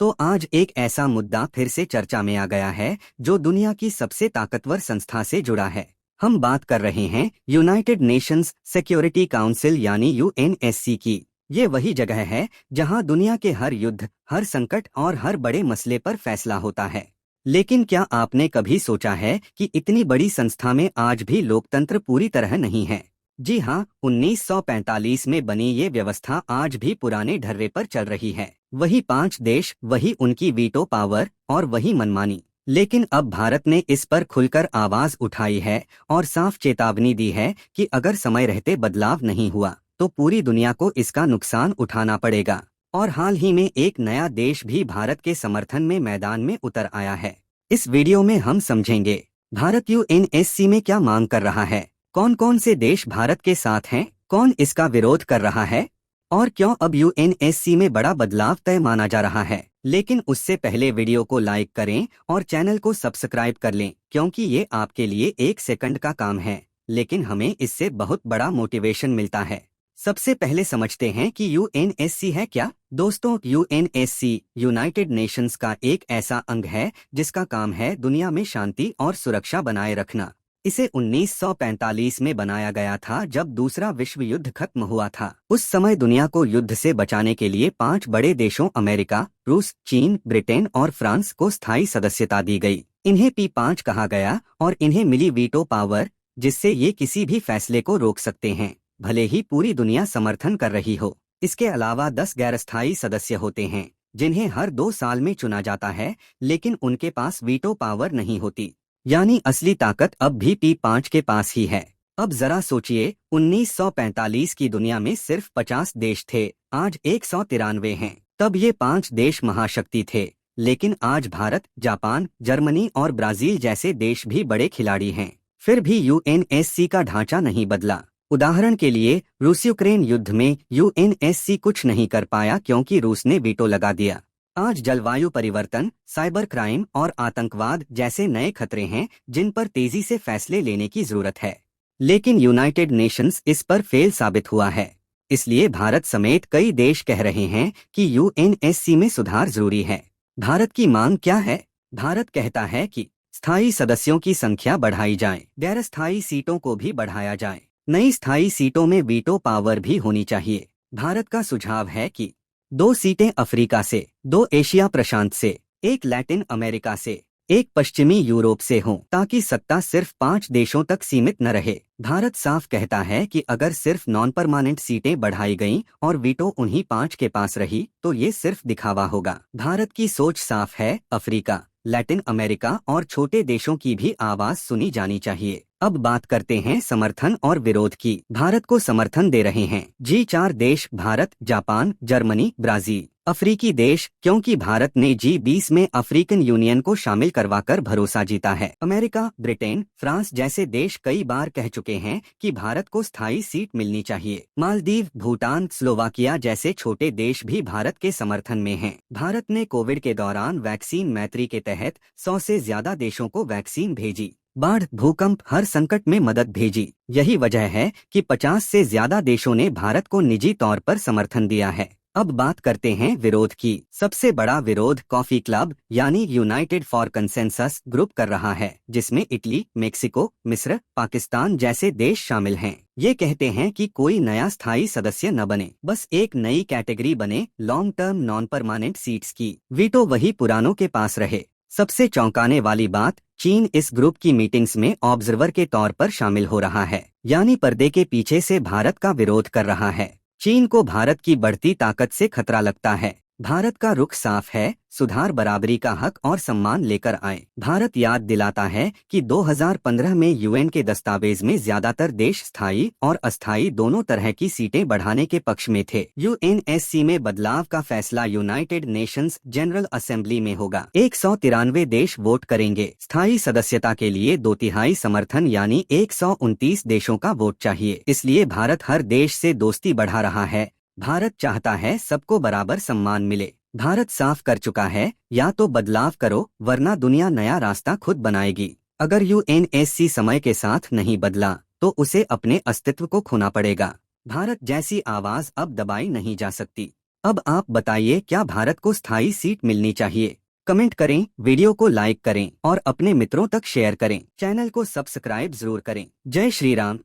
तो आज एक ऐसा मुद्दा फिर से चर्चा में आ गया है जो दुनिया की सबसे ताकतवर संस्था से जुड़ा है। हम बात कर रहे हैं यूनाइटेड नेशंस सिक्योरिटी काउंसिल यानी यूएनएससी की। ये वही जगह है जहां दुनिया के हर युद्ध, हर संकट और हर बड़े मसले पर फैसला होता है। लेकिन क्या आपने कभी सोचा है कि इतनी बड़ी संस्था में आज भी लोकतंत्र पूरी तरह नहीं है? जी हाँ, 1945 में बनी ये व्यवस्था आज भी पुराने ढर्रे पर चल रही है। वही 5 देश, वही उनकी वीटो पावर और वही मनमानी। लेकिन अब भारत ने इस पर खुलकर आवाज उठाई है और साफ चेतावनी दी है कि अगर समय रहते बदलाव नहीं हुआ तो पूरी दुनिया को इसका नुकसान उठाना पड़ेगा। और हाल ही में एक नया देश भी भारत के समर्थन में मैदान में उतर आया है। इस वीडियो में हम समझेंगे भारत यूएनएससी में क्या मांग कर रहा है, कौन कौन से देश भारत के साथ हैं, कौन इसका विरोध कर रहा है और क्यों अब यूएनएससी में बड़ा बदलाव तय माना जा रहा है। लेकिन उससे पहले वीडियो को लाइक करें और चैनल को सब्सक्राइब कर लें, क्योंकि ये आपके लिए 1 सेकंड का काम है, लेकिन हमें इससे बहुत बड़ा मोटिवेशन मिलता है। सबसे पहले समझते हैं कि यूएनएससी है क्या। दोस्तों, यूएनएससी यूनाइटेड नेशंस का एक ऐसा अंग है जिसका काम है दुनिया में शांति और सुरक्षा बनाए रखना। इसे 1945 में बनाया गया था जब दूसरा विश्व युद्ध खत्म हुआ था। उस समय दुनिया को युद्ध से बचाने के लिए 5 बड़े देशों अमेरिका, रूस, चीन, ब्रिटेन और फ्रांस को स्थायी सदस्यता दी गई। इन्हें P5 कहा गया और इन्हें मिली वीटो पावर, जिससे ये किसी भी फैसले को रोक सकते हैं, भले ही पूरी दुनिया समर्थन कर रही हो। इसके अलावा 10 गैरस्थायी सदस्य होते हैं जिन्हें हर 2 साल में चुना जाता है, लेकिन उनके पास वीटो पावर नहीं होती। यानी असली ताकत अब भी P5 के पास ही है। अब जरा सोचिए, 1945 की दुनिया में सिर्फ 50 देश थे, आज 193 हैं। तब ये 5 देश महाशक्ति थे, लेकिन आज भारत, जापान, जर्मनी और ब्राजील जैसे देश भी बड़े खिलाड़ी हैं। फिर भी यूएनएससी का ढांचा नहीं बदला। उदाहरण के लिए, रूस यूक्रेन युद्ध में यूएनएससी कुछ नहीं कर पाया क्योंकि रूस ने वीटो लगा दिया। आज जलवायु परिवर्तन, साइबर क्राइम और आतंकवाद जैसे नए खतरे हैं जिन पर तेजी से फैसले लेने की जरूरत है। लेकिन यूनाइटेड नेशंस इस पर फेल साबित हुआ है। इसलिए भारत समेत कई देश कह रहे हैं कि यूएनएससी में सुधार जरूरी है। भारत की मांग क्या है? भारत कहता है कि स्थायी सदस्यों की संख्या बढ़ाई जाए, गैर स्थायी सीटों को भी बढ़ाया जाए, नई स्थायी सीटों में वीटो पावर भी होनी चाहिए। भारत का सुझाव है कि 2 सीटें अफ्रीका से, 2 एशिया प्रशांत से, 1 लैटिन अमेरिका से, 1 पश्चिमी यूरोप से हों, ताकि सत्ता सिर्फ 5 देशों तक सीमित न रहे। भारत साफ कहता है कि अगर सिर्फ नॉन परमानेंट सीटें बढ़ाई गईं और वीटो उन्हीं 5 के पास रही तो ये सिर्फ दिखावा होगा। भारत की सोच साफ है, अफ्रीका, लैटिन अमेरिका और छोटे देशों की भी आवाज सुनी जानी चाहिए। अब बात करते हैं समर्थन और विरोध की। भारत को समर्थन दे रहे हैं G4 देश, भारत, जापान, जर्मनी, ब्राजील। अफ्रीकी देश, क्योंकि भारत ने G20 में अफ्रीकन यूनियन को शामिल करवाकर भरोसा जीता है। अमेरिका, ब्रिटेन, फ्रांस जैसे देश कई बार कह चुके हैं कि भारत को स्थायी सीट मिलनी चाहिए। मालदीव, भूटान, स्लोवाकिया जैसे छोटे देश भी भारत के समर्थन में हैं। भारत ने कोविड के दौरान वैक्सीन मैत्री के तहत 100 से ज्यादा देशों को वैक्सीन भेजी। बाढ़, भूकंप, हर संकट में मदद भेजी। यही वजह है कि 50 से ज्यादा देशों ने भारत को निजी तौर पर समर्थन दिया है। अब बात करते हैं विरोध की। सबसे बड़ा विरोध कॉफी क्लब यानी यूनाइटेड फॉर कंसेंसस ग्रुप कर रहा है, जिसमें इटली, मेक्सिको, मिस्र, पाकिस्तान जैसे देश शामिल हैं। ये कहते हैं कि कोई नया स्थायी सदस्य न बने, बस एक नई कैटेगरी बने, long term non permanent seats की। वीटो वही पुरानों के पास रहे। सबसे चौंकाने वाली बात, चीन इस ग्रुप की मीटिंग्स में ऑब्जर्वर के तौर पर शामिल हो रहा है, यानी पर्दे के पीछे से भारत का विरोध कर रहा है। चीन को भारत की बढ़ती ताकत से खतरा लगता है। भारत का रुख साफ है, सुधार, बराबरी का हक और सम्मान लेकर आए। भारत याद दिलाता है कि 2015 में यूएन के दस्तावेज में ज्यादातर देश स्थायी और अस्थायी दोनों तरह की सीटें बढ़ाने के पक्ष में थे। यूएनएससी में बदलाव का फैसला यूनाइटेड नेशंस जनरल असेंबली में होगा। 193 देश वोट करेंगे। स्थायी सदस्यता के लिए 2/3 समर्थन यानी 129 देशों का वोट चाहिए। इसलिए भारत हर देश से दोस्ती बढ़ा रहा है। भारत चाहता है सबको बराबर सम्मान मिले। भारत साफ कर चुका है, या तो बदलाव करो वरना दुनिया नया रास्ता खुद बनाएगी। अगर यूएनएससी समय के साथ नहीं बदला तो उसे अपने अस्तित्व को खोना पड़ेगा। भारत जैसी आवाज अब दबाई नहीं जा सकती। अब आप बताइए, क्या भारत को स्थायी सीट मिलनी चाहिए? कमेंट करें, वीडियो को लाइक करें और अपने मित्रों तक शेयर करें। चैनल को सब्सक्राइब जरूर करें। जय श्री राम।